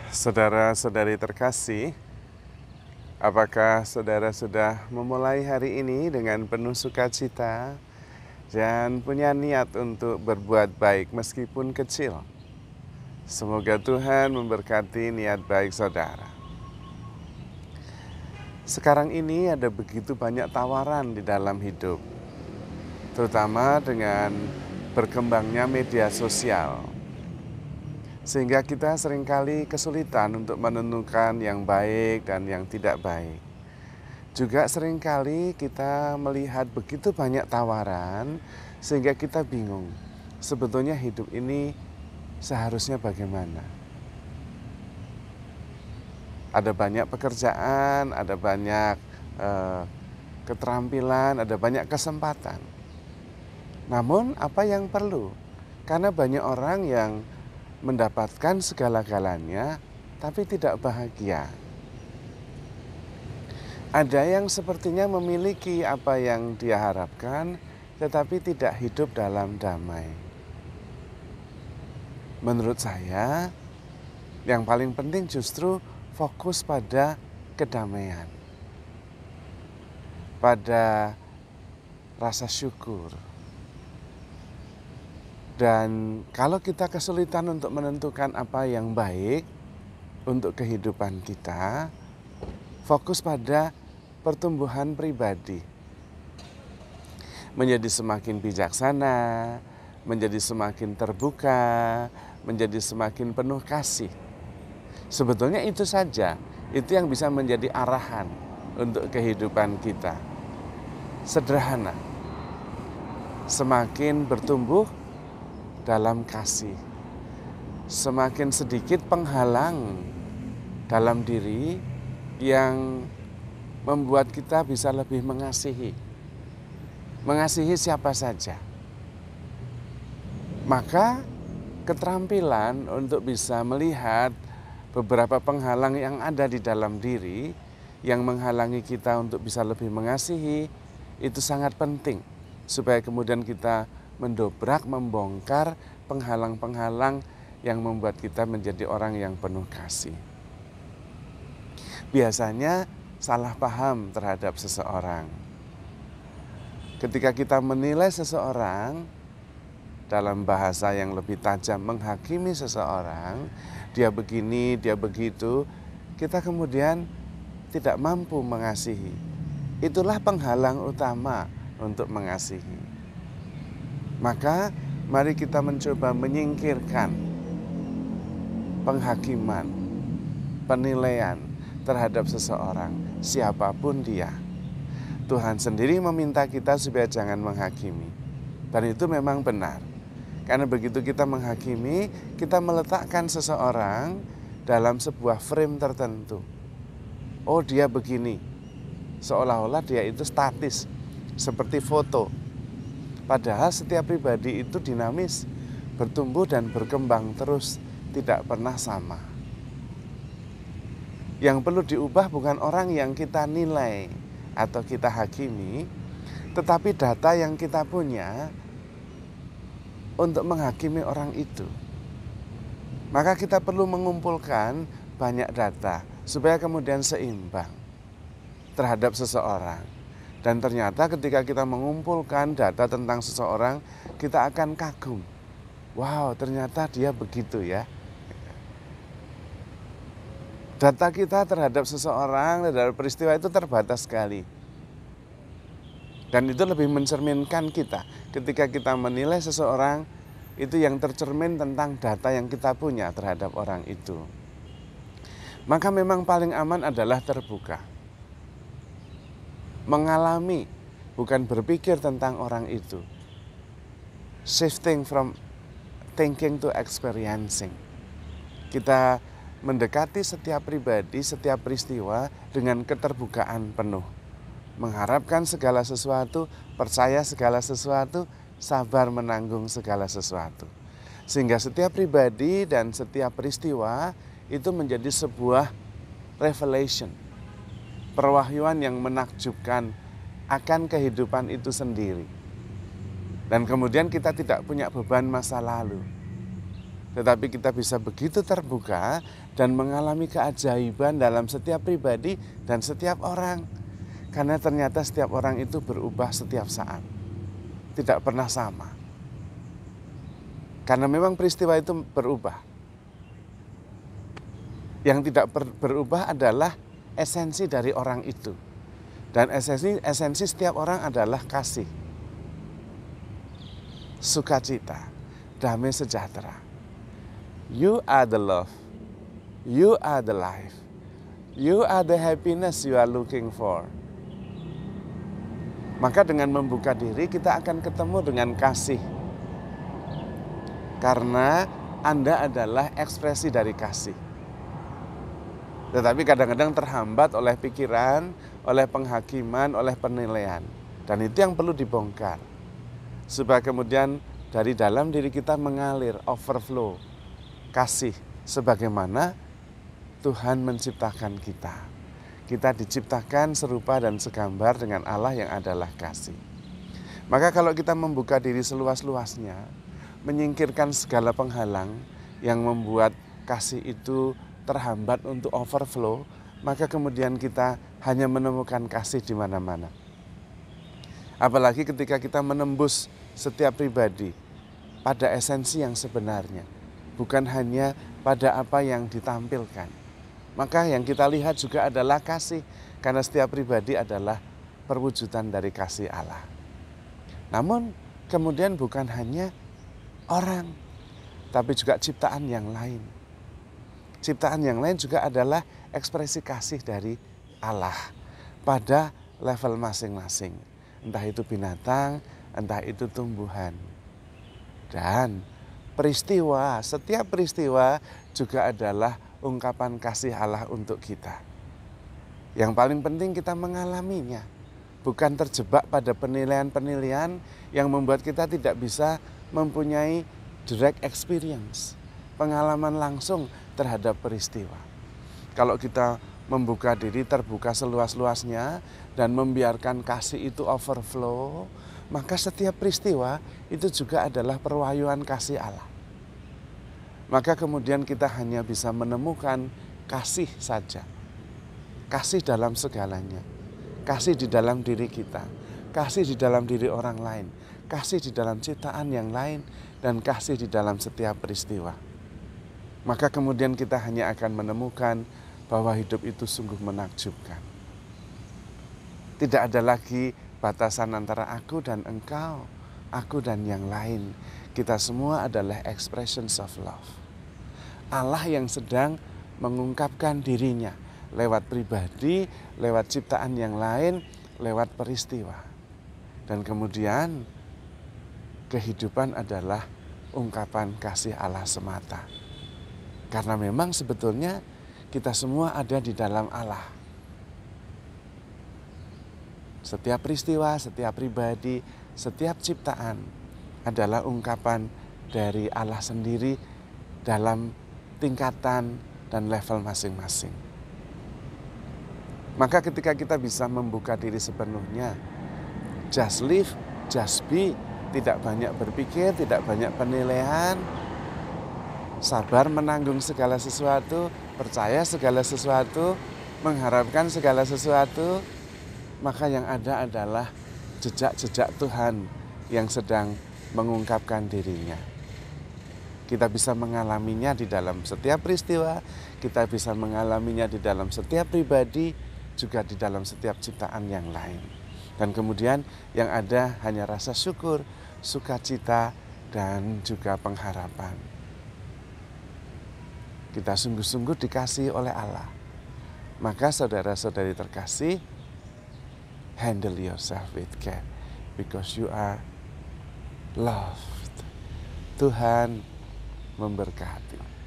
Saudara-saudari terkasih, apakah saudara sudah memulai hari ini dengan penuh sukacita dan punya niat untuk berbuat baik meskipun kecil? Semoga Tuhan memberkati niat baik saudara. Sekarang ini ada begitu banyak tawaran di dalam hidup, terutama dengan berkembangnya media sosial. Sehingga kita seringkali kesulitan untuk menentukan yang baik dan yang tidak baik. Juga seringkali kita melihat begitu banyak tawaran sehingga kita bingung. Sebetulnya hidup ini seharusnya bagaimana? Ada banyak pekerjaan, ada banyak keterampilan, ada banyak kesempatan. Namun apa yang perlu? Karena banyak orang yang mendapatkan segala-galanya tapi tidak bahagia. Ada yang sepertinya memiliki apa yang dia harapkan tetapi tidak hidup dalam damai. Menurut saya yang paling penting justru fokus pada kedamaian, pada rasa syukur. Dan kalau kita kesulitan untuk menentukan apa yang baik untuk kehidupan kita, fokus pada pertumbuhan pribadi. Menjadi semakin bijaksana, menjadi semakin terbuka, menjadi semakin penuh kasih. Sebetulnya itu saja, itu yang bisa menjadi arahan untuk kehidupan kita. Sederhana, semakin bertumbuh dalam kasih, semakin sedikit penghalang dalam diri yang membuat kita bisa lebih mengasihi siapa saja. Maka keterampilan untuk bisa melihat beberapa penghalang yang ada di dalam diri yang menghalangi kita untuk bisa lebih mengasihi itu sangat penting supaya kemudian kita mendobrak, membongkar penghalang-penghalang yang membuat kita menjadi orang yang penuh kasih. Biasanya salah paham terhadap seseorang. Ketika kita menilai seseorang dalam bahasa yang lebih tajam, menghakimi seseorang, dia begini, dia begitu, kita kemudian tidak mampu mengasihi. Itulah penghalang utama untuk mengasihi. Maka mari kita mencoba menyingkirkan penghakiman, penilaian terhadap seseorang, siapapun dia. Tuhan sendiri meminta kita supaya jangan menghakimi. Dan itu memang benar. Karena begitu kita menghakimi, kita meletakkan seseorang dalam sebuah frame tertentu. Oh, dia begini. Seolah-olah dia itu statis, seperti foto. Padahal setiap pribadi itu dinamis, bertumbuh dan berkembang terus, tidak pernah sama. Yang perlu diubah bukan orang yang kita nilai atau kita hakimi, tetapi data yang kita punya untuk menghakimi orang itu. Maka kita perlu mengumpulkan banyak data supaya kemudian seimbang terhadap seseorang. Dan ternyata ketika kita mengumpulkan data tentang seseorang, kita akan kagum. Wow, ternyata dia begitu ya. Data kita terhadap seseorang, terhadap peristiwa itu terbatas sekali. Dan itu lebih mencerminkan kita. Ketika kita menilai seseorang, itu yang tercermin tentang data yang kita punya terhadap orang itu. Maka memang paling aman adalah terbuka. Mengalami, bukan berpikir tentang orang itu. Shifting from thinking to experiencing. Kita mendekati setiap pribadi, setiap peristiwa dengan keterbukaan penuh. Mengharapkan segala sesuatu, percaya segala sesuatu, sabar menanggung segala sesuatu. Sehingga setiap pribadi dan setiap peristiwa itu menjadi sebuah revelation. Perwahyuan yang menakjubkan akan kehidupan itu sendiri. Dan kemudian kita tidak punya beban masa lalu. Tetapi kita bisa begitu terbuka dan mengalami keajaiban dalam setiap pribadi dan setiap orang. Karena ternyata setiap orang itu berubah setiap saat. Tidak pernah sama. Karena memang peristiwa itu berubah. Yang tidak berubah adalah esensi dari orang itu. Dan esensi setiap orang adalah kasih, sukacita, damai sejahtera. You are the love. You are the life. You are the happiness you are looking for. Maka dengan membuka diri kita akan ketemu dengan kasih. Karena Anda adalah ekspresi dari kasih. Tetapi kadang-kadang terhambat oleh pikiran, oleh penghakiman, oleh penilaian. Dan itu yang perlu dibongkar. Supaya kemudian dari dalam diri kita mengalir, overflow kasih sebagaimana Tuhan menciptakan kita. Kita diciptakan serupa dan segambar dengan Allah yang adalah kasih. Maka kalau kita membuka diri seluas-luasnya, menyingkirkan segala penghalang yang membuat kasih itu terhambat untuk overflow, maka kemudian kita hanya menemukan kasih di mana-mana. Apalagi ketika kita menembus setiap pribadi pada esensi yang sebenarnya, bukan hanya pada apa yang ditampilkan. Maka yang kita lihat juga adalah kasih, karena setiap pribadi adalah perwujudan dari kasih Allah. Namun kemudian bukan hanya orang, tapi juga ciptaan yang lain. Ciptaan yang lain juga adalah ekspresi kasih dari Allah pada level masing-masing. Entah itu binatang, entah itu tumbuhan. Dan peristiwa, setiap peristiwa juga adalah ungkapan kasih Allah untuk kita. Yang paling penting kita mengalaminya, bukan terjebak pada penilaian-penilaian yang membuat kita tidak bisa mempunyai direct experience, pengalaman langsung terhadap peristiwa. Kalau kita membuka diri, terbuka seluas-luasnya dan membiarkan kasih itu overflow, maka setiap peristiwa itu juga adalah perwahyuan kasih Allah. Maka kemudian kita hanya bisa menemukan kasih saja. Kasih dalam segalanya. Kasih di dalam diri kita. Kasih di dalam diri orang lain. Kasih di dalam ciptaan yang lain. Dan kasih di dalam setiap peristiwa. Maka kemudian kita hanya akan menemukan bahwa hidup itu sungguh menakjubkan. Tidak ada lagi batasan antara aku dan engkau, aku dan yang lain. Kita semua adalah expressions of love. Allah yang sedang mengungkapkan dirinya lewat pribadi, lewat ciptaan yang lain, lewat peristiwa. Dan kemudian kehidupan adalah ungkapan kasih Allah semata. Karena memang sebetulnya kita semua ada di dalam Allah. Setiap peristiwa, setiap pribadi, setiap ciptaan adalah ungkapan dari Allah sendiri dalam tingkatan dan level masing-masing. Maka ketika kita bisa membuka diri sepenuhnya, just live, just be, tidak banyak berpikir, tidak banyak penilaian, sabar menanggung segala sesuatu, percaya segala sesuatu, mengharapkan segala sesuatu, maka yang ada adalah jejak-jejak Tuhan yang sedang mengungkapkan dirinya. Kita bisa mengalaminya di dalam setiap peristiwa, kita bisa mengalaminya di dalam setiap pribadi, juga di dalam setiap ciptaan yang lain. Dan kemudian yang ada hanya rasa syukur, sukacita, dan juga pengharapan. Kita sungguh-sungguh dikasihi oleh Allah. Maka saudara-saudari terkasih, handle yourself with care, because you are loved. Tuhan memberkati.